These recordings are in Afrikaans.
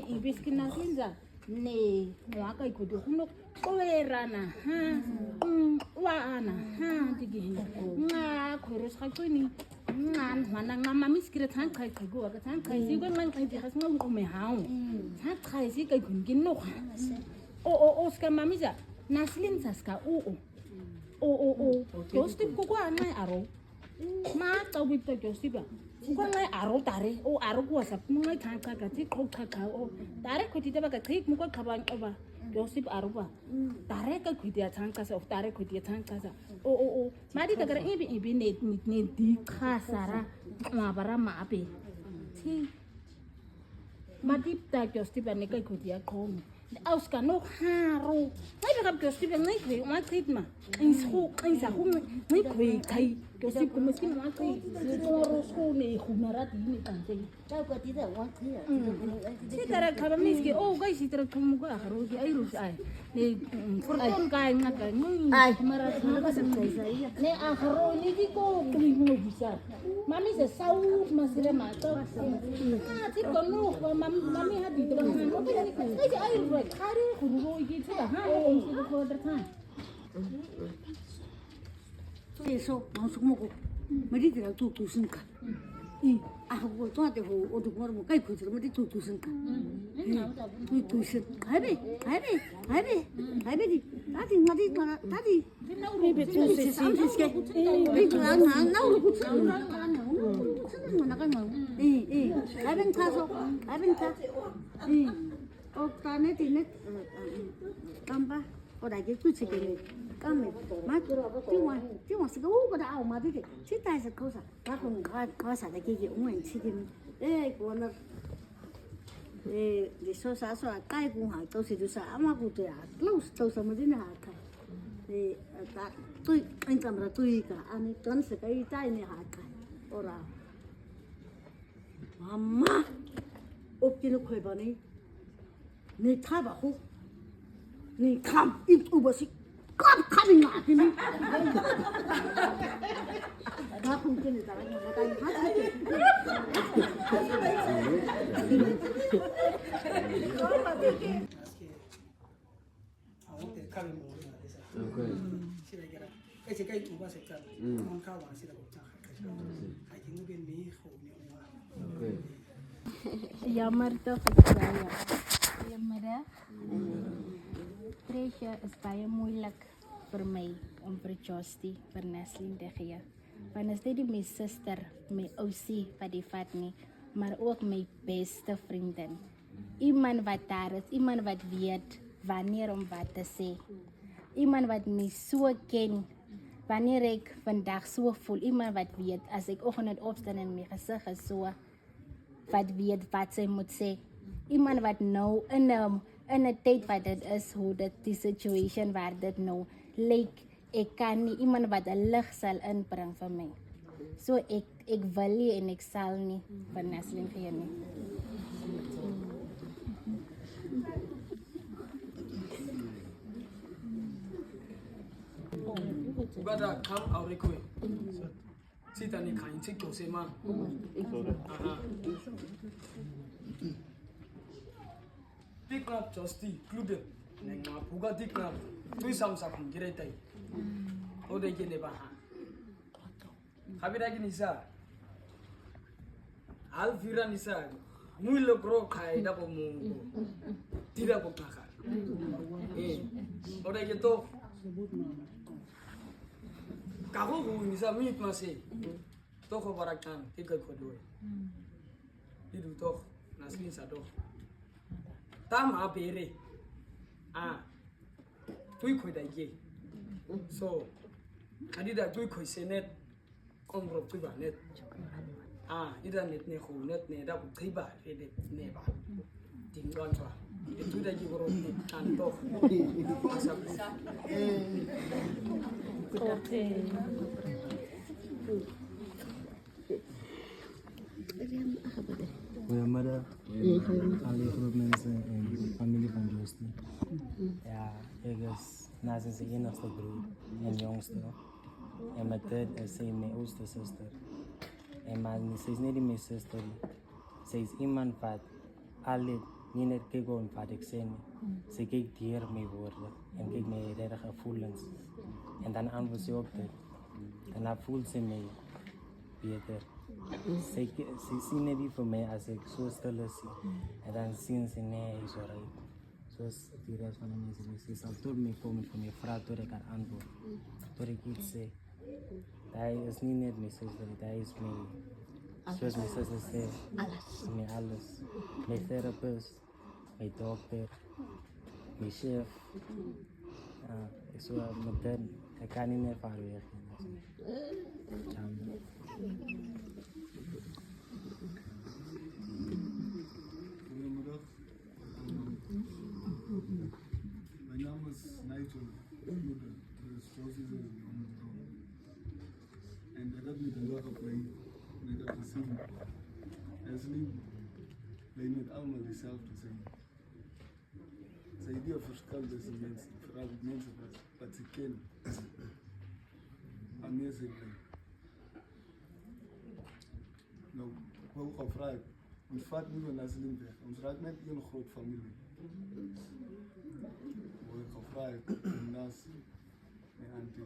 ibi skinasinza ne waka ikudu kuno koerana wana digini nga khwere skhaqini ngan hwana nga mami skire tsan khai go ka tsan khai si go ngan khai has nga ume haung tsan khai si kai gun no o ska mami ja naslin saska o jostip ko ana aro ma tawib to jostipa ko ngai aro tare o aro ko sa ngai tsan ka ka ti ko ka o tare ko ti ba ka khik mu ko khabang oba jostip aro ba tare ka khudi tsan ka sa tare khudi tsan ka sa o madi ka gara ibi ne di khasara ma bara ma ape ti madi ta jostip ne ka khudi ya khom aus kan nog haro ngai ba ka jostip ngai khwe ma khitma insa khu ngai khwe khai jostip ko miskin ma khai ro sko ne khunara ti ni kan te Kau kau tidak want dia. si tara khaba miski o gai si tara khamu ga haro ki ai rus ai ne forton kai nga ka ngai mara ka sa sai ne a haro ni di ko kli mo bisa mami se sau masire ma to ti ko no mami ha di to ma ko ni ai ro khari khuru ki ti ha o si ko der than Eso, vamos como mari tidak tu singka. Aku tu ada ho tu orang kai kau tu mari tu singka. Tu sing. Hai be di. Tadi mari tadi. ni be tu se si Itu na lu kutu. Mana kan mau. Hai ben taso. Oh, tane tine. Tambah. Ora ke tu cikgu. Kami, cuma sekarang kita awak mati ke, kita is kausa, kausa lagi ke umum cikgu. Konar, di sosa kai pun hak, tahu sih tu sah, ama kutu ya, tahu sama jenis hak. Tak, tu income ratu ika, ani tuan sekai cai ni hak. Ora, mama, opkin kau bani, ni thaba hu, ni kam, itu basi. Kap kami nak ini. Kap mungkin itu orang yang makan hati. Jammer toch het baie. Jammer hè. Treasure is baie moeilik vir my om vir Josti vir Naslin te gee. Want is dit my suster, my ousie wat die vat nie, maar ook my beste vriendin. Iemand wat daar is, iemand wat weet wanneer om wat te sê. Iemand wat my so ken, wanneer ek vandag so voel, iemand wat weet, as ek oggend opstaan en my gesig is so, wat weet wat sy moet sê. Iemand wat nou in 'n tyd wat dit is, hoe dit die situation waar dit nou lyk, ek kan nie iemand wat 'n lig sal inbring vir my. So ek wil nie en ek sal nie vir Naslin gee nie. Bada kam aurikwe. Sita ni kain sik to sema. Diknap Josti club neng ma puga diknap tu sam sa khum gire tai. Ode ke ne ba ha. Habira ki nisa. Al fira nisa. Muy lo gro khai da ko mu. Tira ko kha. Ode ke to kaho hu nisa minit masih. To ko barakan tiga ko do. Idu to Naslin sa do. Tam abere tui khoi dai ge so kadida tui khoi senet kongro tui ba net ida net ne khu net ne da ku thai ba re ne ba ting ron chwa tui dai ge goro ne kan to asa okay Goeiemiddag, alle groep mensen en de familie van Josti. Ja, ik is Naslin zijn enigste broer en jongste. En met dit is zij mijn oudste zuster. En maar zij is niet mijn zuster. Zij is iemand wat alle niet net kijken om wat ik zei. Ze kijkt dier mee woorden en kijkt naar de gevoelens. En dan antwoordt ze op dat. Daarna voelt ze mij beter. Ze zien het niet voor mij als ik zo stil is. En dan zien ze nee, is alright. Zoals die rest van de mensen. Ze zal door mij komen voor mij vragen door ik haar antwoord. Door ik iets zeg. Dat is niet net mijn zuster, dat is mijn, zoals mijn zuster zei, mijn alles. Mijn therapist, mijn dokter, mijn chef. Ik zou met hen, ik kan niet meer ver weg. Goedemiddag. Mijn naam is Nigel. Moeder, dus Josie is een jonge vrouw. En ik heb niet een dag op mij. En ik heb gezien. En ze niet alleen met allemaal dezelfde zijn. Ze hebben een verschil tussen mensen, vooral mensen wat ze kennen. En meer zijn blij. Nou, ik wil gewoon vragen. Ons vader moet naar zijn weg. Ons raakt net een grote familie. Ik wil gewoon vragen. Naast mijn auntie,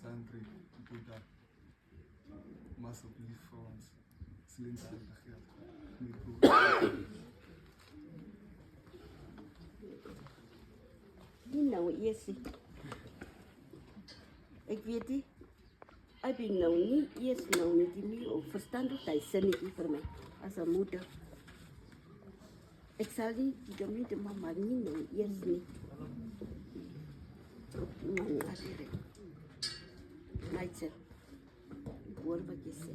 Sandri, Buddha. Maar alsjeblieft voor ons. Slim zijn dat geld. Niet goed. Nou, Jessie. Ik weet niet. Ik ben nou niet eerst nou niet meer op verstandig tijd zijn niet voor mij als een moeder. Ik zal niet de mama niet nou eerst niet. Nou, adere. Meidje, hoor wat je zegt.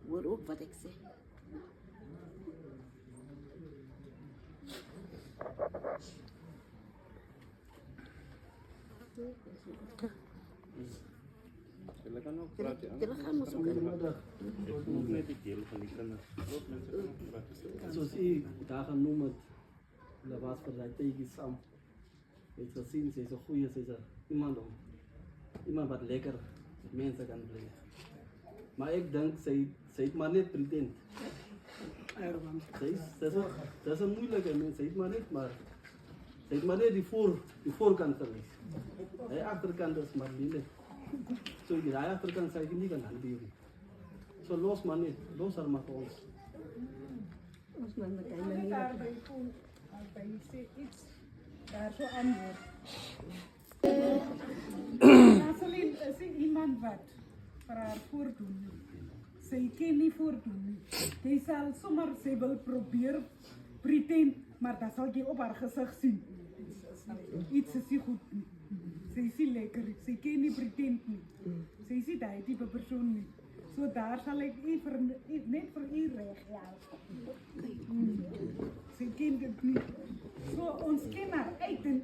Hoor ook wat ik zeg. Zoals u dagen noemt, dat was voor dat tegen Sam. Heeft gezien, ze is een goede, ze is iemand wat lekker mensen kan brengen. Maar ik denk, ze heeft maar net pretend. Dat is een moeilijke mens, ze heeft maar net, maar ze heeft maar net die voorkant geweest. De achterkant is maar lelijk. Zo die achterkant zou je niet gaan handelen. Zo los maar niet, los haar maar voor ons. Ons man met een Ik daarbij voel, bij iets daar zo antwoord. Nasalin is iemand wat voor haar voordoen. Zij kan niet voordoen. Zij zal zomaar, zij wil proberen pretend, maar dat zal je op haar gezicht zien. Iets is niet goed. Zij is niet lekker, zij kan niet pretend niet. Zij is die type persoon niet. Zo daar zal ik net voor u recht Ze kent het niet. Zo ons kinderen eten.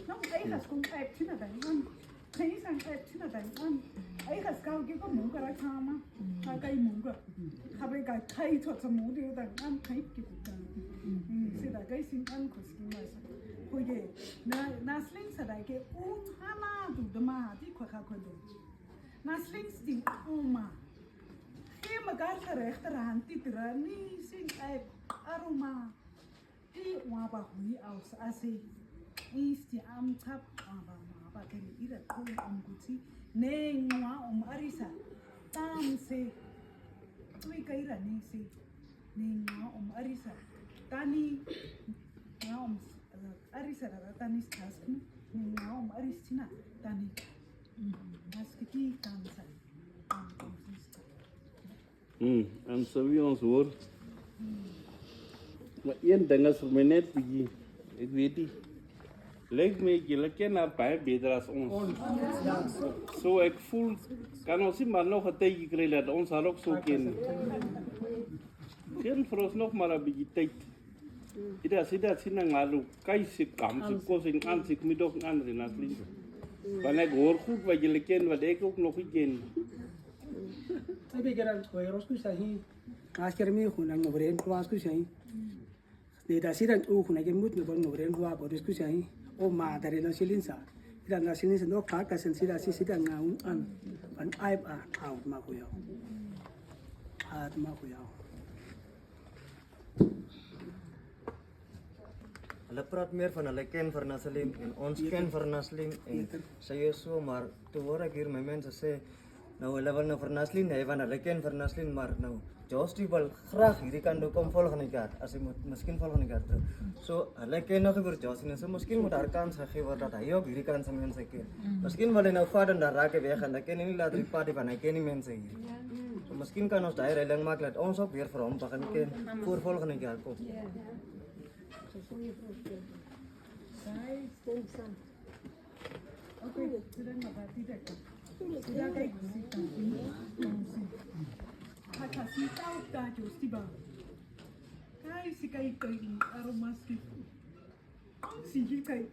Nou, eigenlijk komt uit China dan. Geen zijn uit China dan. Eigenlijk kan ik ook moeder uit Hama. Ga ik moeder. Ga ik uit tot zijn moeder dan. Ga ik dan. Ze dat ik zien aan kosten. Oké, na slinks dat ik uit Hama doe de ma die ik ga doen. Na slinks die oma. Geen elkaar gerechterhand die er niet zien uit aroma. Die waba hui aus asi. Is die amtap waba ken ira koi amguti. Nee ngwa arisa. Tam se. Tui kaira ni se. Nee ngwa arisa. Tani ngwa arisa rara tani stasni. Nee ngwa arisina tani. Maskiti kansa. En zo wie ons hoort. Maar één ding is voor mij net begin. Ik weet niet. Lijkt me, jullie kennen haar bij beter als ons. Zo ik voel, kan ons maar nog een tijdje krijgen dat ons haar ook zo kennen. Geen voor ons nog maar een beetje tijd. Tidak sih ngalu, kai si kam si ko sing an si midok an rin asli. Wanneer ik hoor goed wat jullie kennen, wat ik ook nog niet ken. Tapi kira virusku sahi askar mi khuna ngobren virusku sahi de da sidan u khuna ke mut ngobren ngobren virusku sahi o ma dare na silinsa ida na silinsa no ka ka sen sida si sida ngaun an ai a out ma ko yo at ma ko yo Hulle praat meer van hulle ken vir Naslin en ons ken vir Naslin en sy is so maar toe hoor ek hier my mense sê nou hulle wil nou vir Naslin hê want hulle ken vir Naslin maar nou Joosti wil graag hierdie kant toe kom volgende jaar as hy moet miskien volgende jaar terug. So hulle ken nog vir Joosti en so miskien moet daar kans gegee word dat hy ook hierdie kant se mense ken. Miskien wil hy nou vat en dan raak hy weg en dan ken hy nie laat die party van hy ken nie mense hier. So miskien kan ons daai reiling maak dat ons ook weer vir hom begin ken voor volgende jaar kom. Kaka si tau ta Joosti ba. Kai si kai aromaski. Si kai.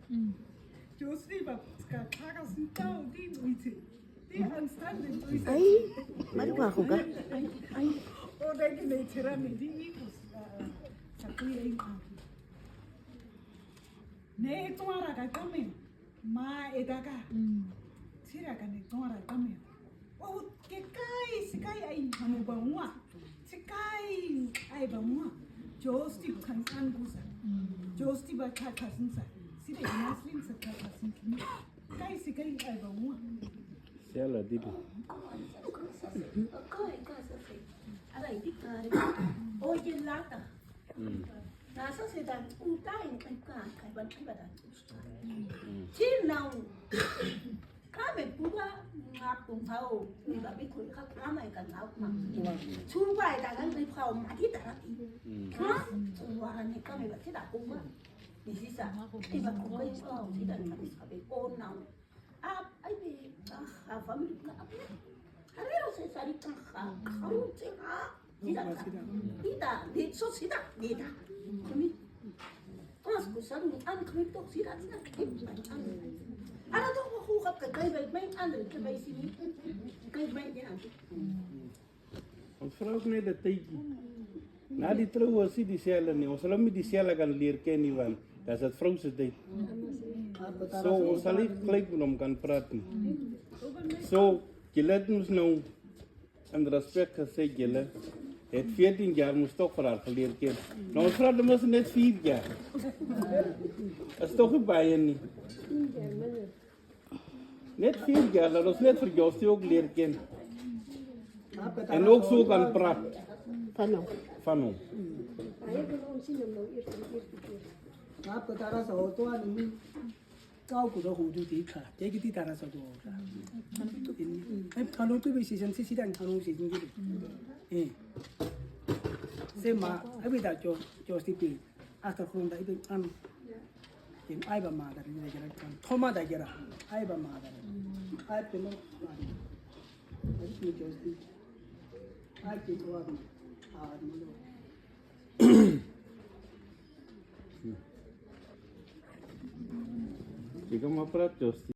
Joosti ba ka kaka si tau di uite. Di handstand di uite. Ai, mari ko ako ka. Ai. O dai ki nei tira ni di ni ko sa kui ai ma. Ne tuara ka kame. Ma edaka. Tira ka ne tuara kame. Oh, que cai, se cai aí, vamos banua. Se cai, aí banua. Joosti kan angusa. Joosti ba kakasinsa. Se de Naslin se kakasin kini. Cai se cai aí banua. Se ela digo. Ada itu kare. Oh jelata. Nasa sedang utain kan ban ibadat. Cinau. Kami buka ngapung tahu, nggak pikir kak lama ikan laut mak. Coba itu kan di kau mati tak? Hah? Warnanya kami baca tak buka. Di sisa, tiba buka itu tidak habis habis. Oh nau, ini apa mereka? Hari rasa sari kau cekak. Tidak, di sos tidak. Kami, pas kusan an kami tu tidak. Ano to hukap ka kay may ano ka may sini kay may yan. Ons vra ook net 'n tydjie. Na die trou was dit dieselfde nie. Ons sal hom nie dieselfde kan leer ken nie want dis dit vrou se tyd. So ons sal nie gelyk met hom kan praat nie. So julle het ons nou in respek gesê julle het 14 jaar moes tog vir haar geleer ken. Nou ons vra mos net 4 jaar. Is tog nie baie nie. Net 4 jaar dat ons net vir Joosti ook leer ken. En ook so kan praat. Van hom. आपको तारा सा हो तो आदमी काउ को तो हो जो देखा ये कितनी तारा सा तो होगा अब खानों तो भी सीजन से सीधा खानों सीजन के से माँ अभी ता Joosti पे after kung dah itu an in ai ba ma da ni da kan thoma da gera ai ba ma da ai pe no ma ni Joosti ai ke to a ni lo Jika mau prat Joosti.